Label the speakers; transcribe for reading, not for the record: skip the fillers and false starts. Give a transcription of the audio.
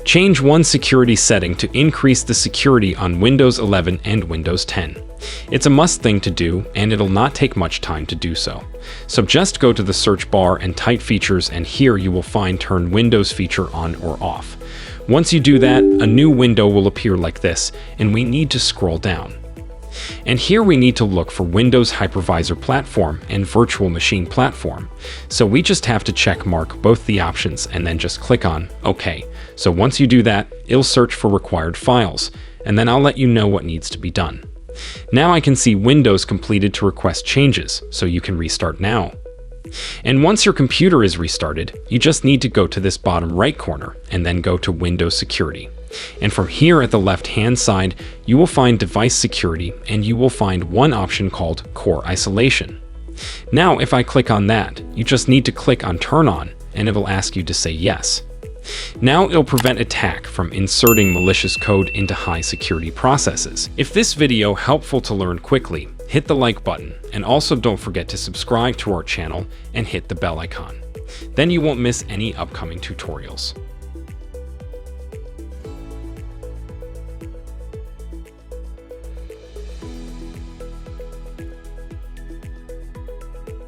Speaker 1: Change one security setting to increase the security on Windows 11 and Windows 10. It's a must thing to do, and it'll not take much time to do so. So just go to the search bar and type features, and here you will find Turn Windows feature on or off. Once you do that, a new window will appear like this, and we need to scroll down. And here we need to look for Windows Hypervisor Platform and Virtual Machine Platform. So we just have to check mark both the options and then just click on OK. So once you do that, it'll search for required files, and then I'll let you know what needs to be done. Now I can see Windows completed to request changes, so you can restart now. And once your computer is restarted, you just need to go to this bottom right corner and then go to Windows Security. And from here at the left-hand side, you will find Device Security, and you will find one option called Core Isolation. Now, if I click on that, you just need to click on Turn On, and it will ask you to say yes. Now it'll prevent attack from inserting malicious code into high-security processes. If this video helpful to learn quickly, hit the like button, and also don't forget to subscribe to our channel and hit the bell icon. Then you won't miss any upcoming tutorials.